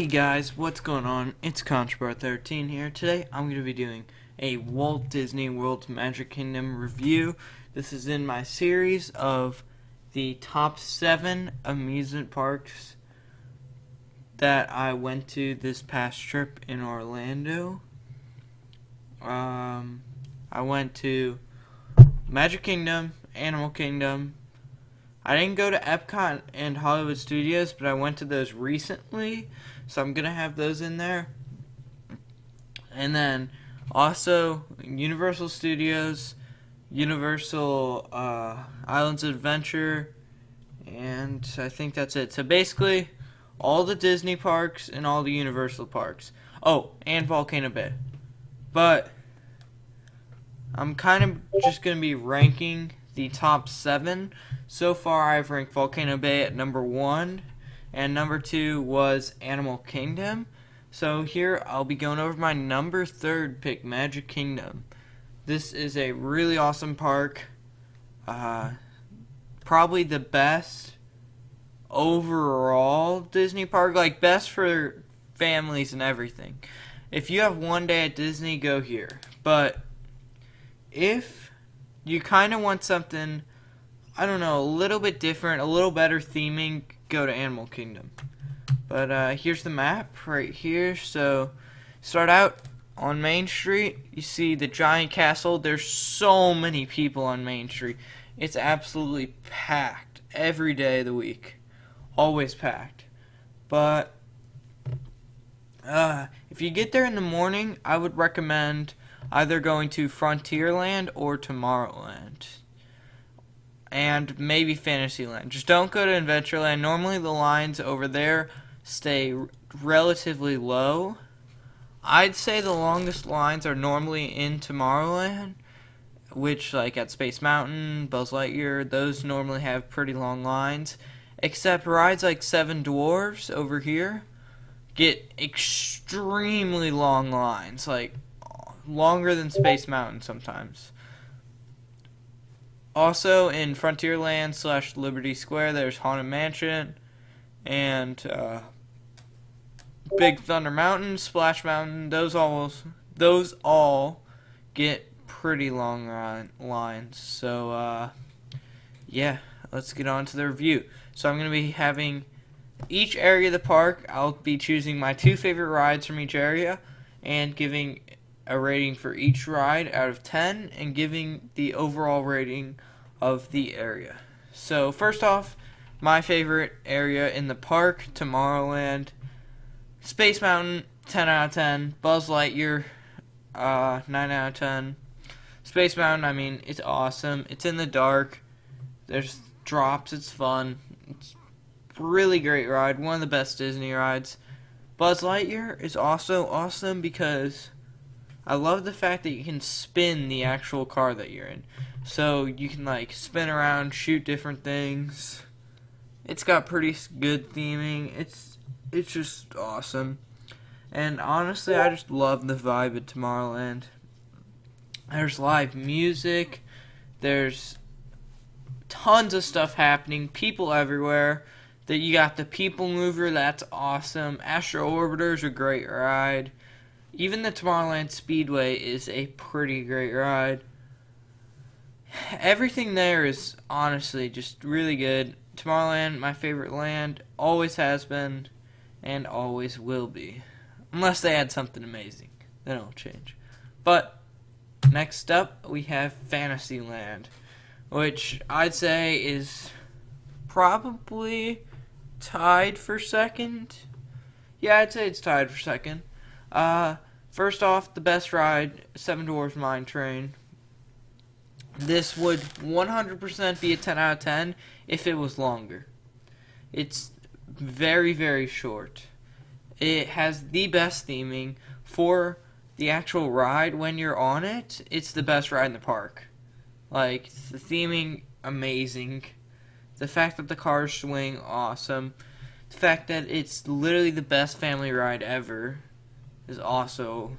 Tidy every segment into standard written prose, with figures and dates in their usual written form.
Hey guys, what's going on? It's Controbar13 here. Today I'm going to be doing a Walt Disney World Magic Kingdom review. This is in my series of the top 7 amusement parks that I went to this past trip in Orlando. I went to Magic Kingdom, Animal Kingdom. I didn't go to Epcot and Hollywood Studios, but I went to those recently, so I'm going to have those in there. And then also Universal Studios, Universal Islands of Adventure, and I think that's it. So basically, all the Disney parks and all the Universal parks. Oh, and Volcano Bay. But I'm kind of just going to be ranking the top 7. So far, I've ranked Volcano Bay at number 1, and number 2 was Animal Kingdom. So here, I'll be going over my number 3rd pick, Magic Kingdom. This is a really awesome park. Probably the best overall Disney park, like best for families and everything. If you have one day at Disney, go here. But if you kind of want something, I don't know, a little bit different, a little better theming, go to Animal Kingdom. But here's the map right here. So start out on Main Street. You see the giant castle. There's so many people on Main Street. It's absolutely packed every day of the week. Always packed. But if you get there in the morning, I would recommend either going to Frontierland or Tomorrowland. And maybe Fantasyland. Just don't go to Adventureland. Normally the lines over there stay relatively low. I'd say the longest lines are normally in Tomorrowland, which, like at Space Mountain, Buzz Lightyear, those normally have pretty long lines. Except rides like Seven Dwarfs over here get extremely long lines, like longer than Space Mountain sometimes. Also, in Frontierland / Liberty Square, there's Haunted Mansion and Big Thunder Mountain, Splash Mountain. Those all get pretty long lines. So, yeah, let's get on to the review. So I'm going to be having each area of the park. I'll be choosing my 2 favorite rides from each area and giving a rating for each ride out of 10 and giving the overall rating of the area. So first off, my favorite area in the park, Tomorrowland. Space Mountain, 10 out of 10. Buzz Lightyear, 9 out of 10. Space Mountain, I mean, it's awesome. It's in the dark. There's drops. It's fun. It's a really great ride. One of the best Disney rides. Buzz Lightyear is also awesome because I love the fact that you can spin the actual car that you're in. So you can like spin around, shoot different things. It's got pretty good theming. It's just awesome. And honestly, I just love the vibe at Tomorrowland. There's live music. There's tons of stuff happening. People everywhere. That you got the People Mover. That's awesome. Astro Orbiter's a great ride. Even the Tomorrowland Speedway is a pretty great ride. Everything there is honestly just really good. Tomorrowland, my favorite land, always has been and always will be. Unless they add something amazing. Then it'll change. But next up, we have Fantasyland, which I'd say is probably tied for second. Yeah, I'd say it's tied for second. First off, the best ride, Seven Dwarfs Mine Train. This would 100% be a 10 out of 10 if it was longer. It's very, very short. It has the best theming for the actual ride. When you're on it, it's the best ride in the park. Like, the theming, amazing. The fact that the cars swing, awesome. The fact that it's literally the best family ride ever is also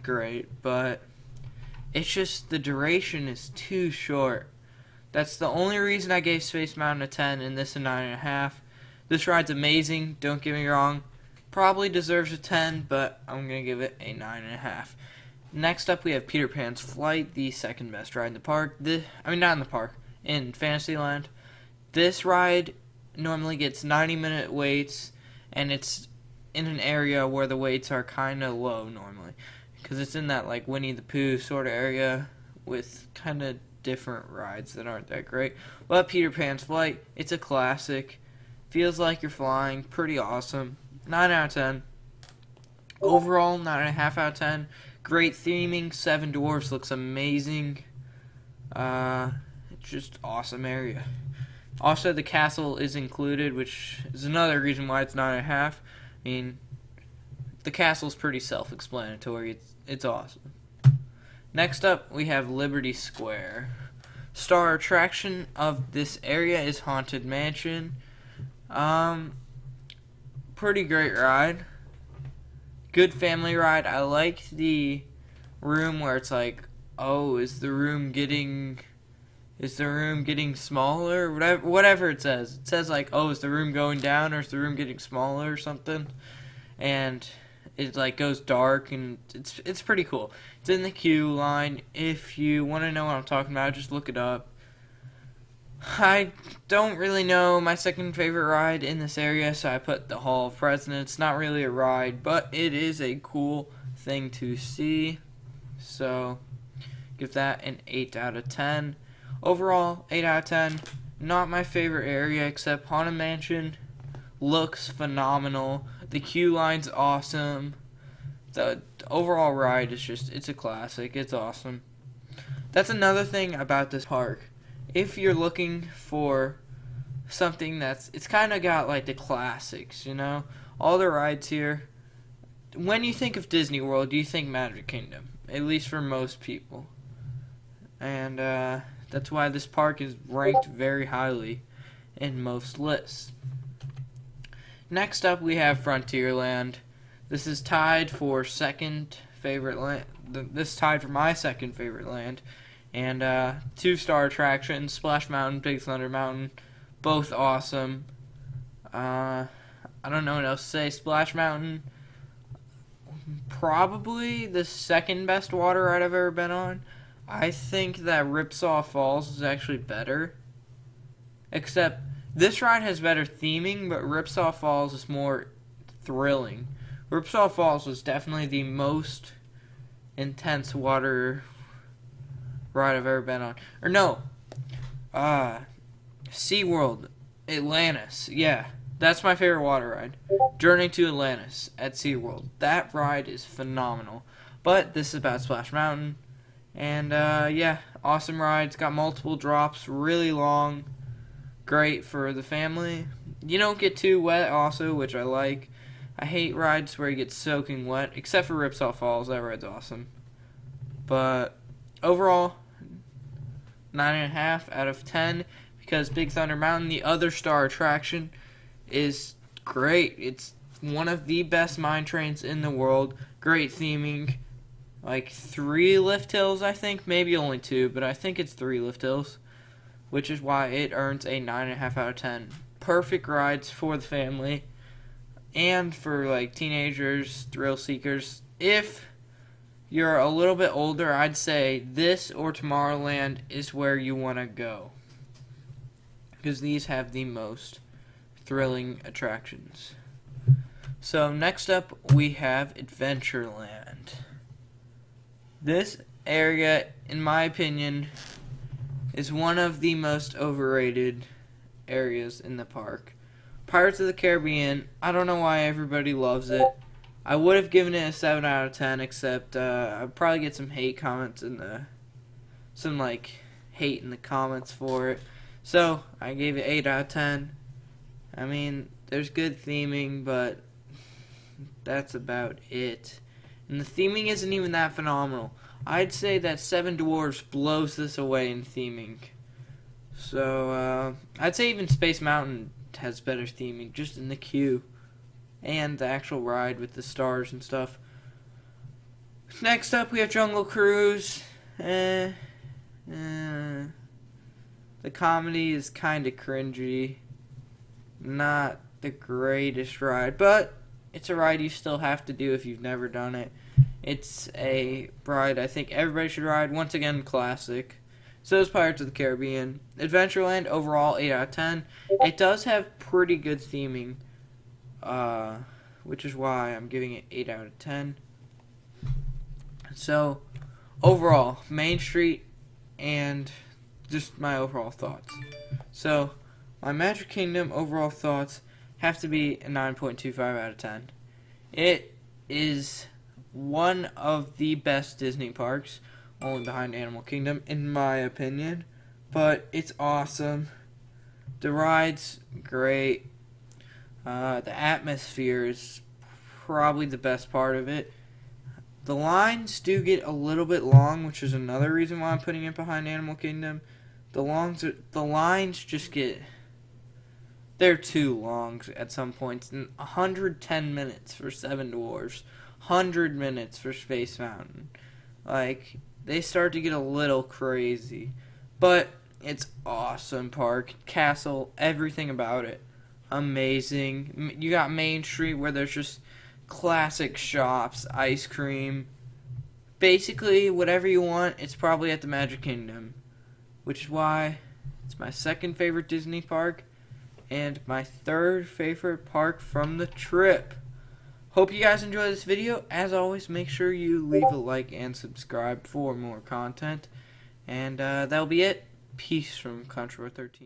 great, but it's just the duration is too short. That's the only reason I gave Space Mountain a 10 and this a 9.5. This ride's amazing, don't get me wrong. probably deserves a 10, but I'm going to give it a 9.5. Next up, we have Peter Pan's Flight, the second best ride in the park. Not in the park, in Fantasyland. This ride normally gets 90-minute waits, and it's in an area where the waits are kind of low normally, because it's in that like Winnie the Pooh sort of area with kind of different rides that aren't that great. But Peter Pan's Flight, it's a classic. Feels like you're flying. Pretty awesome. 9 out of 10. Overall, 9.5 out of 10. Great theming. Seven Dwarfs looks amazing. It's just awesome area. Also, the castle is included, which is another reason why it's 9.5. I mean, the castle's pretty self-explanatory. It's awesome. Next up, we have Liberty Square. Star attraction of this area is Haunted Mansion. Pretty great ride. Good family ride. I like the room where it's like, oh, is the room getting smaller? Whatever it says. It says like, oh, is the room going down or is the room getting smaller or something? And it like goes dark, and it's pretty cool. It's in the queue line. If you want to know what I'm talking about, just look it up. I don't really know my second favorite ride in this area, so I put the Hall of Presidents. It's not really a ride, but it is a cool thing to see. So, give that an 8 out of 10. Overall, 8 out of 10. Not my favorite area, except Haunted Mansion. Looks phenomenal. The queue line's awesome. The overall ride is it's a classic. It's awesome. That's another thing about this park. If you're looking for something it's kind of got like the classics, you know? All the rides here. When you think of Disney World, you think Magic Kingdom. At least for most people. And that's why this park is ranked very highly in most lists. Next up, we have Frontierland. This is tied for second favorite land. This is tied for my second favorite land. And 2-star attractions, Splash Mountain, Big Thunder Mountain, both awesome. I don't know what else to say. Splash Mountain, probably the second best water ride I've ever been on. I think that Ripsaw Falls is actually better. Except, this ride has better theming, but Ripsaw Falls is more thrilling. Ripsaw Falls was definitely the most intense water ride I've ever been on. Or no, SeaWorld, Atlantis. Yeah, that's my favorite water ride. Journey to Atlantis at SeaWorld. That ride is phenomenal. But this is about Splash Mountain. And yeah, awesome ride. It's got multiple drops, really long. Great for the family. You don't get too wet also, which I like. I hate rides where you get soaking wet, except for Ripsaw Falls. That ride's awesome. But overall, 9.5 out of 10, because Big Thunder Mountain, the other star attraction, is great. It's one of the best mine trains in the world. Great theming. Like 3 lift hills, I think. Maybe only 2, but I think it's 3 lift hills, which is why it earns a 9.5 out of 10. Perfect rides for the family and for like teenagers, thrill seekers. If you're a little bit older, I'd say this or Tomorrowland is where you want to go, because these have the most thrilling attractions. So next up, we have Adventureland. This area, in my opinion, is one of the most overrated areas in the park. Pirates of the Caribbean, I don't know why everybody loves it. I would have given it a 7 out of 10, except I'd probably get some hate comments some hate in the comments for it. So I gave it 8 out of 10. I mean, there's good theming, but that's about it. And the theming isn't even that phenomenal. I'd say that Seven Dwarfs blows this away in theming. So I'd say even Space Mountain has better theming, just in the queue and the actual ride with the stars and stuff. Next up, we have Jungle Cruise. The comedy is kind of cringy. Not the greatest ride, but it's a ride you still have to do if you've never done it. It's a ride I think everybody should ride. Once again, classic. So is Pirates of the Caribbean. Adventureland, overall, 8 out of 10. It does have pretty good theming, which is why I'm giving it 8 out of 10. So, overall, Main Street and just my overall thoughts. So, my Magic Kingdom overall thoughts have to be a 9.25 out of 10. It is one of the best Disney parks, only behind Animal Kingdom, in my opinion. But it's awesome. The ride's great. The atmosphere is probably the best part of it. The lines do get a little bit long, which is another reason why I'm putting it behind Animal Kingdom. The lines just get... They're too long at some points. 110 minutes for Seven Dwarfs. 100 minutes for Space Mountain. Like, they start to get a little crazy. But it's awesome park. Castle, everything about it. Amazing. You got Main Street where there's just classic shops, ice cream. Basically, whatever you want, it's probably at the Magic Kingdom. Which is why it's my second favorite Disney park and my third favorite park from the trip. Hope you guys enjoyed this video. As always, make sure you leave a like and subscribe for more content. And that'll be it. Peace from Controver 13.